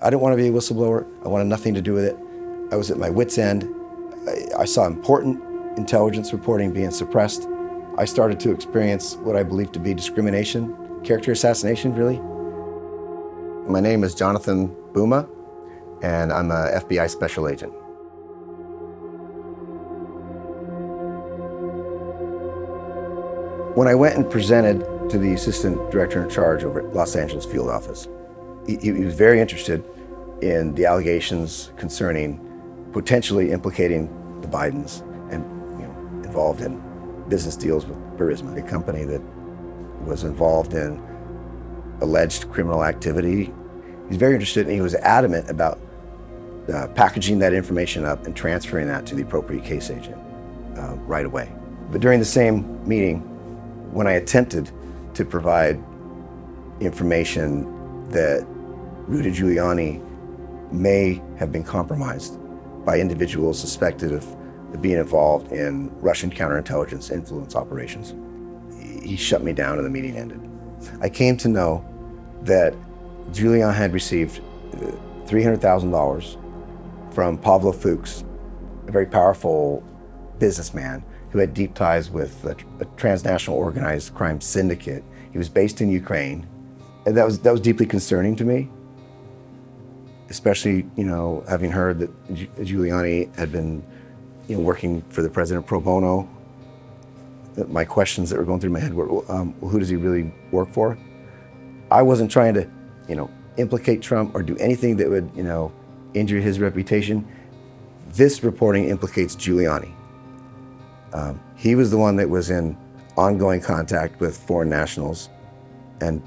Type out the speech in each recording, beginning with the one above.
I didn't want to be a whistleblower. I wanted nothing to do with it. I was at my wit's end. I saw important intelligence reporting being suppressed. I started to experience what I believe to be discrimination, character assassination, really. My name is Johnathan Buma, and I'm a FBI special agent. When I went and presented to the assistant director in charge over at Los Angeles field office, he was very interested in the allegations concerning potentially implicating the Bidens and involved in business deals with Burisma, a company that was involved in alleged criminal activity. He's very interested, and he was adamant about packaging that information up and transferring that to the appropriate case agent right away. But during the same meeting, when I attempted to provide information that Rudy Giuliani may have been compromised by individuals suspected of being involved in Russian counterintelligence influence operations, he shut me down and the meeting ended. I came to know that Giuliani had received $300,000 from Pavlo Fuchs, a very powerful businessman who had deep ties with a transnational organized crime syndicate. He was based in Ukraine, and that was deeply concerning to me, especially having heard that Giuliani had been working for the president pro bono. My questions that were going through my head were, who does he really work for? I wasn't trying to implicate Trump or do anything that would injure his reputation. This reporting implicates Giuliani. He was the one that was in ongoing contact with foreign nationals and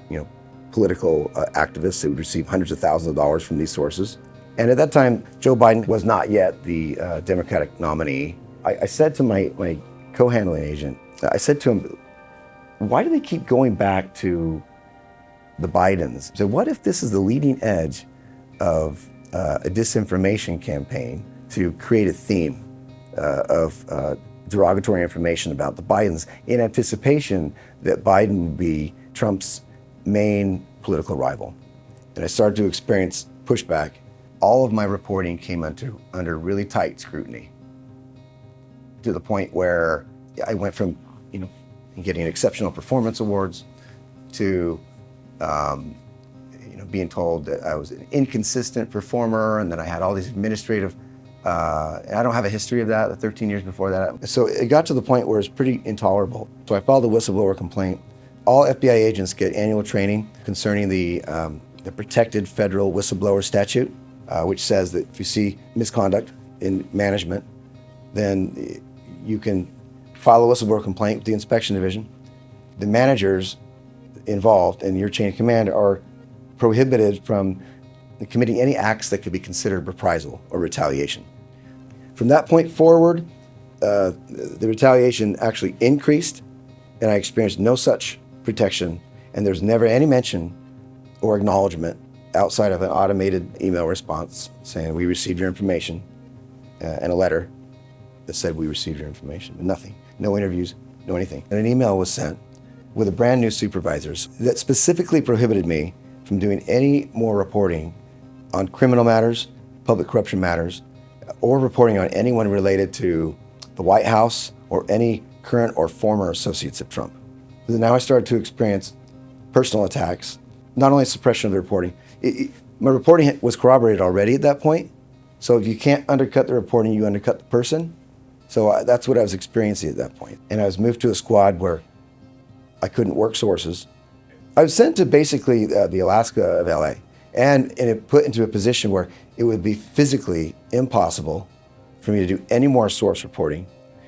political activists that would receive hundreds of thousands of dollars from these sources. And at that time, Joe Biden was not yet the Democratic nominee. I said to my co-handling agent, I said to him, why do they keep going back to the Bidens? So what if this is the leading edge of a disinformation campaign to create a theme of derogatory information about the Bidens in anticipation that Biden would be Trump's main political rival? And I started to experience pushback. All of my reporting came under really tight scrutiny, to the point where I went from getting exceptional performance awards to being told that I was an inconsistent performer and that I had all these administrative, and I don't have a history of that, the 13 years before that. So it got to the point where it's pretty intolerable. So I filed a whistleblower complaint. All FBI agents get annual training concerning the protected federal whistleblower statute, which says that if you see misconduct in management, then you can file a whistleblower complaint with the inspection division. The managers involved in your chain of command are prohibited from committing any acts that could be considered reprisal or retaliation. From that point forward, the retaliation actually increased, and I experienced no such protection, and there's never any mention or acknowledgement outside of an automated email response saying, we received your information, and a letter that said we received your information, but nothing, no interviews, no anything. And an email was sent with a brand new supervisors that specifically prohibited me from doing any more reporting on criminal matters, public corruption matters, or reporting on anyone related to the White House or any current or former associates of Trump. Now I started to experience personal attacks, not only suppression of the reporting. My reporting was corroborated already at that point. So if you can't undercut the reporting, you undercut the person. So that's what I was experiencing at that point. And I was moved to a squad where I couldn't work sources. I was sent to basically the Alaska of LA, and it put into a position where it would be physically impossible for me to do any more source reporting.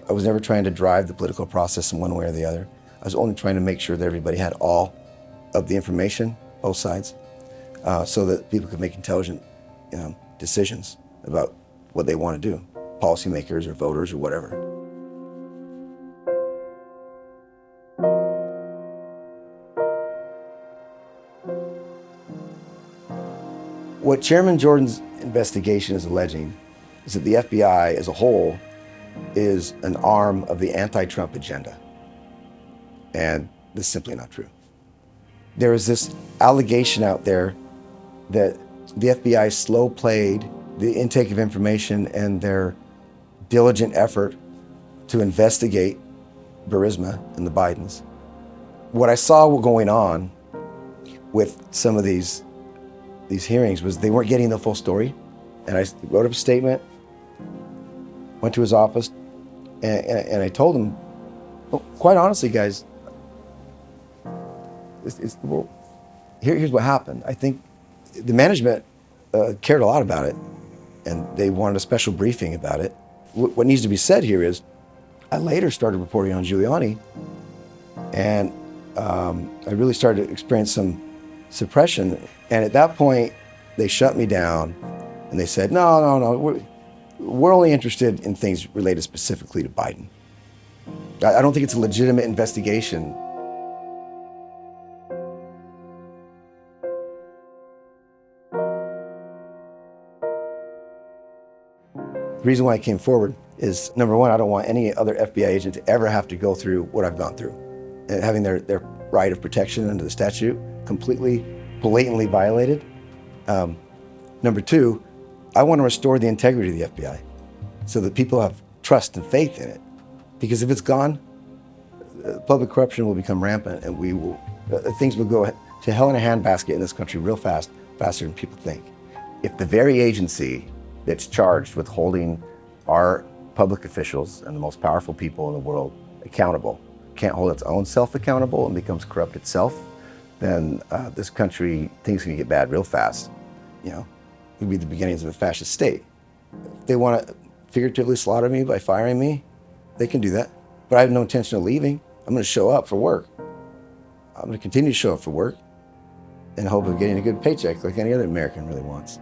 I was never trying to drive the political process in one way or the other. I was only trying to make sure that everybody had all of the information, both sides, so that people could make intelligent decisions about what they want to do, policymakers or voters or whatever. What Chairman Jordan's investigation is alleging is that the FBI as a whole is an arm of the anti-Trump agenda. And this is simply not true. There is this allegation out there that The FBI slow played the intake of information and their diligent effort to investigate Burisma and the Bidens. What I saw going on with some of these hearings was they weren't getting the full story. And I wrote up a statement, went to his office, and I told him, well, quite honestly, guys, here's what happened. I think the management cared a lot about it, and they wanted a special briefing about it. What needs to be said here is, I later started reporting on Giuliani, and I really started to experience some suppression. And at that point, they shut me down, and they said, no, we're only interested in things related specifically to Biden. I don't think it's a legitimate investigation. The reason why I came forward is, number one, I don't want any other FBI agent to ever have to go through what I've gone through. And having their right of protection under the statute completely, blatantly violated. Number two, I want to restore the integrity of the FBI so that people have trust and faith in it. Because if it's gone, public corruption will become rampant, and things will go to hell in a handbasket in this country real fast, faster than people think. If the very agency that's charged with holding our public officials and the most powerful people in the world accountable can't hold its own self accountable and becomes corrupt itself, then this country, things can get bad real fast. It would be the beginnings of a fascist state. If they want to figuratively slaughter me by firing me, they can do that. But I have no intention of leaving. I'm going to show up for work. I'm going to continue to show up for work in hope of getting a good paycheck like any other American really wants.